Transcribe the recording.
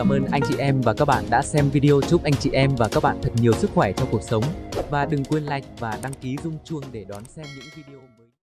cảm ơn anh chị em và các bạn đã xem video. Chúc anh chị em và các bạn thật nhiều sức khỏe trong cuộc sống. Và đừng quên like và đăng ký rung chuông để đón xem những video